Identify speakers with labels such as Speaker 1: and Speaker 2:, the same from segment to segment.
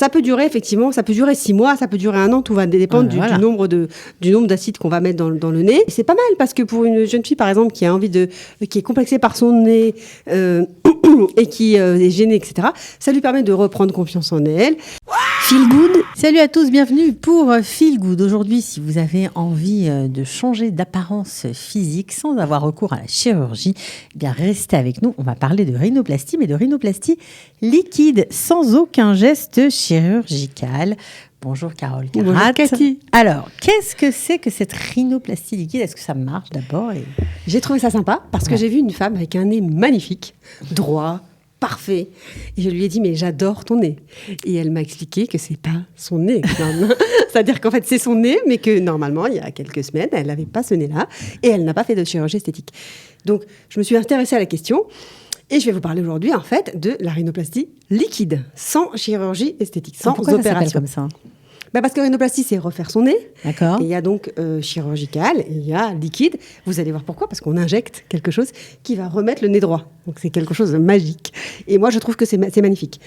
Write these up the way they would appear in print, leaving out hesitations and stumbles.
Speaker 1: ça peut durer effectivement, ça peut durer 6 mois, ça peut durer 1 an, tout va dépendre du nombre d'acides qu'on va mettre dans le nez. Et c'est pas mal parce que pour une jeune fille par exemple qui a qui est complexée par son nez et qui est gênée, etc., ça lui permet de reprendre confiance en elle.
Speaker 2: Feel Good. Salut à tous, bienvenue pour Feel Good. Aujourd'hui, si vous avez envie de changer d'apparence physique sans avoir recours à la chirurgie, eh bien restez avec nous. On va parler de rhinoplastie, mais de rhinoplastie liquide, sans aucun geste chirurgical. Bonjour Carole Carat.
Speaker 1: Bonjour Cathy.
Speaker 2: Alors, qu'est-ce que c'est que cette rhinoplastie liquide ? Est-ce que ça marche d'abord ?
Speaker 1: J'ai trouvé ça sympa parce que j'ai vu une femme avec un nez magnifique, droit, parfait. Et je lui ai dit, mais j'adore ton nez. Et elle m'a expliqué que c'est pas son nez. C'est-à-dire qu'en fait, c'est son nez, mais que normalement, il y a quelques semaines, elle n'avait pas ce nez-là et elle n'a pas fait de chirurgie esthétique. Donc, je me suis intéressée à la question et je vais vous parler aujourd'hui, en fait, de la rhinoplastie liquide, sans chirurgie esthétique, sans
Speaker 2: Pourquoi
Speaker 1: opération.
Speaker 2: Ça s'appelle comme ça ?
Speaker 1: Parce que rhinoplastie, c'est refaire son nez.
Speaker 2: D'accord.
Speaker 1: Et il y a donc chirurgical, et il y a liquide. Vous allez voir pourquoi, parce qu'on injecte quelque chose qui va remettre le nez droit. Donc c'est quelque chose de magique. Et moi, je trouve que c'est magnifique.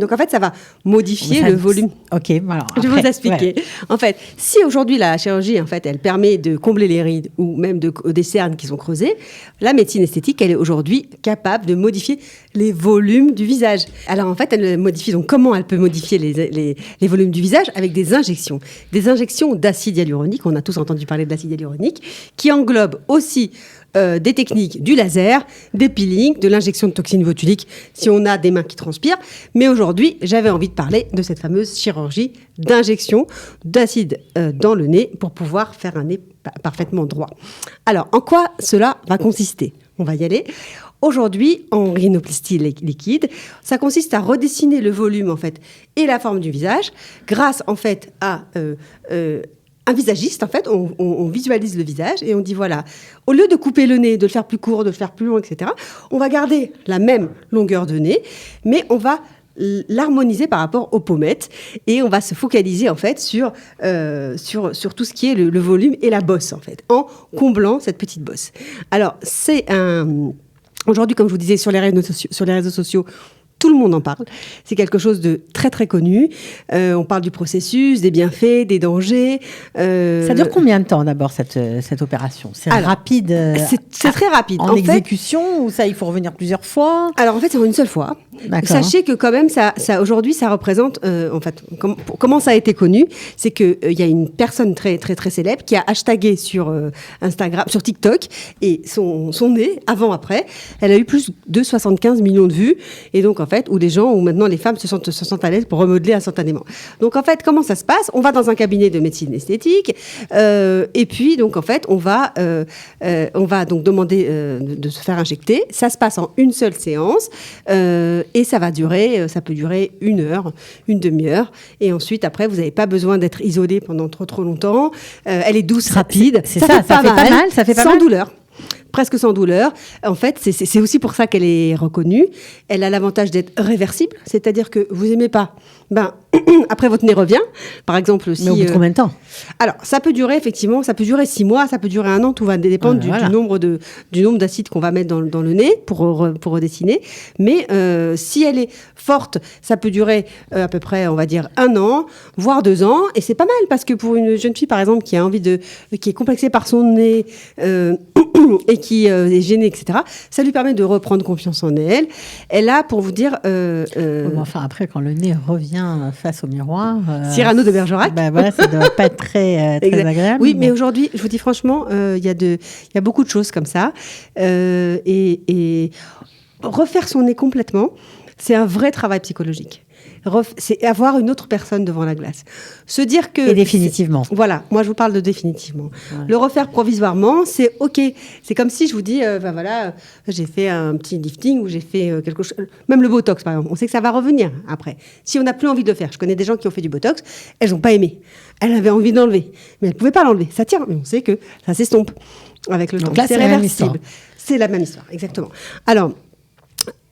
Speaker 1: Donc en fait, ça va modifier le volume.
Speaker 2: Ok, alors
Speaker 1: je vais vous expliquer. Ouais. En fait, si aujourd'hui la chirurgie, en fait, elle permet de combler les rides ou même des cernes qui sont creusées, la médecine esthétique, elle est aujourd'hui capable de modifier les volumes du visage. Alors en fait, elle modifie. Donc comment elle peut modifier les volumes du visage ? Avec des injections d'acide hyaluronique. On a tous entendu parler de l'acide hyaluronique, qui englobe aussi des techniques du laser, des peelings, de l'injection de toxines botuliques, si on a des mains qui transpirent. Mais aujourd'hui, j'avais envie de parler de cette fameuse chirurgie d'injection d'acide dans le nez pour pouvoir faire un nez parfaitement droit. Alors, en quoi cela va consister ? On va y aller. Aujourd'hui, en rhinoplastie liquide, ça consiste à redessiner le volume en fait et la forme du visage grâce en fait à un visagiste. En fait, on visualise le visage et on dit voilà, au lieu de couper le nez, de le faire plus court, de le faire plus long, etc., on va garder la même longueur de nez, mais on va l'harmoniser par rapport aux pommettes et on va se focaliser en fait sur tout ce qui est le volume et la bosse en fait, en comblant cette petite bosse. Alors aujourd'hui, comme je vous disais, sur les réseaux sociaux, tout le monde en parle. C'est quelque chose de très, très connu. On parle du processus, des bienfaits, des dangers.
Speaker 2: Ça dure combien de temps, d'abord, cette opération ? C'est rapide
Speaker 1: C'est très rapide.
Speaker 2: En exécution, ou ça, il faut revenir plusieurs fois ?
Speaker 1: Alors, en fait, c'est en une seule fois. D'accord. Sachez que quand même, aujourd'hui, ça représente... en fait, comment ça a été connu ? C'est qu'il y a une personne très, très, très célèbre qui a hashtagué sur Instagram, sur TikTok, et son nez, avant-après, elle a eu plus de 75 millions de vues. Et donc, en fait, où maintenant les femmes se sentent à l'aise pour remodeler instantanément. Donc en fait, comment ça se passe ? On va dans un cabinet de médecine esthétique et puis donc en fait, on va donc demander de se faire injecter. Ça se passe en une seule séance et ça peut durer 1 heure, une demi-heure. Et ensuite, après, vous n'avez pas besoin d'être isolé pendant trop longtemps. Elle est douce, rapide.
Speaker 2: Ça fait pas mal. Ça fait pas
Speaker 1: sans
Speaker 2: mal.
Speaker 1: Douleur. Presque sans douleur. En fait, c'est aussi pour ça qu'elle est reconnue. Elle a l'avantage d'être réversible, c'est-à-dire que vous n'aimez pas, après votre nez revient. Par exemple, si.
Speaker 2: Mais au bout de combien de temps ?
Speaker 1: Alors, ça peut durer 6 mois, ça peut durer 1 an, tout va dépendre du nombre d'acides qu'on va mettre dans le nez pour redessiner. Mais si elle est forte, ça peut durer à peu près, on va dire, 1 an, voire 2 ans. Et c'est pas mal parce que pour une jeune fille, par exemple, qui est complexée par son nez et qui est gênée, etc., ça lui permet de reprendre confiance en elle. Elle a, pour vous dire...
Speaker 2: enfin, après, quand le nez revient face au miroir...
Speaker 1: Cyrano de Bergerac.
Speaker 2: Voilà, ça ne doit pas être très agréable.
Speaker 1: Oui, mais aujourd'hui, je vous dis franchement, il y a beaucoup de choses comme ça. Et refaire son nez complètement, c'est un vrai travail psychologique. C'est avoir une autre personne devant la glace. Se dire que...
Speaker 2: Et définitivement.
Speaker 1: Voilà, moi je vous parle de définitivement. Ouais. Le refaire provisoirement, c'est OK. C'est comme si je vous dis, j'ai fait un petit lifting ou j'ai fait quelque chose... Même le Botox, par exemple, on sait que ça va revenir après. Si on n'a plus envie de le faire, je connais des gens qui ont fait du Botox, elles n'ont pas aimé. Elles avaient envie d'enlever, mais elles ne pouvaient pas l'enlever. Ça tient, mais on sait que ça s'estompe avec le temps.
Speaker 2: Donc là, c'est réversible.
Speaker 1: C'est la même histoire, exactement. Alors...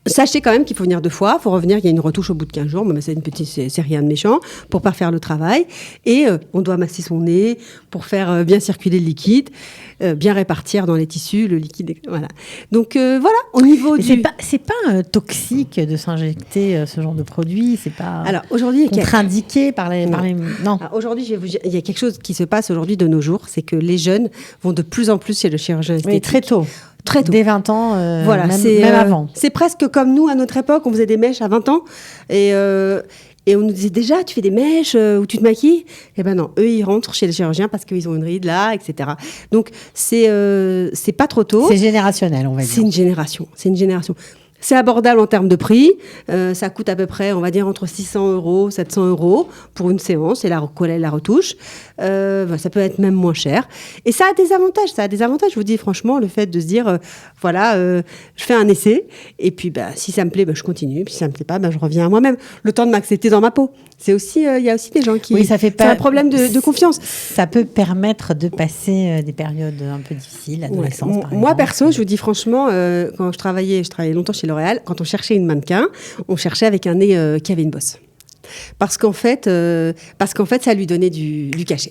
Speaker 1: Sachez quand même qu'il faut venir 2 fois, il faut revenir, il y a une retouche au bout de 15 jours, mais c'est rien de méchant, pour pas faire le travail. Et on doit masser son nez pour faire bien circuler le liquide, bien répartir dans les tissus le liquide. Voilà. Donc voilà, au niveau du...
Speaker 2: C'est pas toxique de s'injecter ce genre de produit, c'est pas
Speaker 1: Alors, aujourd'hui,
Speaker 2: contre-indiqué par les... Non.
Speaker 1: Alors, aujourd'hui, je vais vous dire, il y a quelque chose qui se passe aujourd'hui de nos jours, c'est que les jeunes vont de plus en plus chez le chirurgien esthétique.
Speaker 2: Oui, très tôt.
Speaker 1: Très tôt.
Speaker 2: Dès 20 ans,
Speaker 1: voilà,
Speaker 2: même avant.
Speaker 1: C'est presque comme nous, à notre époque, on faisait des mèches à 20 ans. Et on nous disait déjà, tu fais des mèches ou tu te maquilles. Eh ben non, eux, ils rentrent chez les chirurgiens parce qu'ils ont une ride là, etc. Donc, c'est pas trop tôt.
Speaker 2: C'est générationnel, on va dire.
Speaker 1: C'est une génération. C'est abordable en termes de prix. Ça coûte à peu près, on va dire, entre 600 €, 700 € pour une séance et la retouche. Ça peut être même moins cher. Et ça a des avantages. Je vous dis franchement, le fait de se dire, je fais un essai. Et puis, si ça me plaît, je continue. Puis si ça me plaît pas, je reviens à moi-même. Le temps de m'accepter dans ma peau. Il y a aussi des gens qui...
Speaker 2: Oui, ça fait pas...
Speaker 1: C'est un problème de confiance.
Speaker 2: Ça peut permettre de passer des périodes un peu difficiles, l'adolescence, par exemple.
Speaker 1: Moi, perso, je vous dis franchement, quand je travaillais longtemps chez L'Oréal, quand on cherchait une mannequin, on cherchait avec un nez qui avait une bosse. Parce qu'en fait, ça lui donnait du cachet.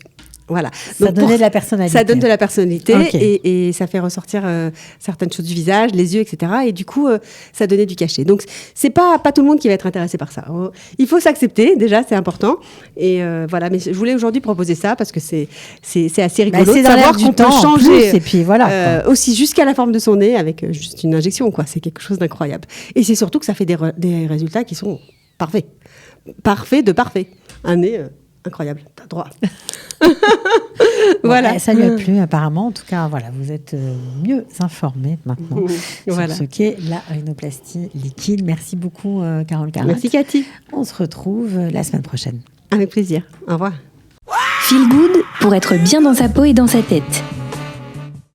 Speaker 1: Voilà.
Speaker 2: Ça donnait de la personnalité.
Speaker 1: Ça donne de la personnalité
Speaker 2: Okay.
Speaker 1: et ça fait ressortir certaines choses du visage, les yeux, etc. Et du coup, ça donnait du cachet. Donc, c'est pas tout le monde qui va être intéressé par ça. Il faut s'accepter, déjà, c'est important. Et voilà. Mais je voulais aujourd'hui proposer ça parce que c'est assez rigolo de savoir qu'on peut changer.
Speaker 2: Et puis voilà.
Speaker 1: Aussi jusqu'à la forme de son nez avec juste une injection, quoi. C'est quelque chose d'incroyable. Et c'est surtout que ça fait des résultats qui sont parfaits. Parfaits de parfait. Un nez incroyable. T'as droit. Voilà.
Speaker 2: Ça lui a plu apparemment. En tout cas, voilà, vous êtes mieux informés maintenant sur ce qu'est la rhinoplastie liquide. Merci beaucoup, Carole Carat.
Speaker 1: Merci, Cathy.
Speaker 2: On se retrouve la semaine prochaine.
Speaker 1: Avec plaisir. Au revoir.
Speaker 3: Feel Good pour être bien dans sa peau et dans sa tête.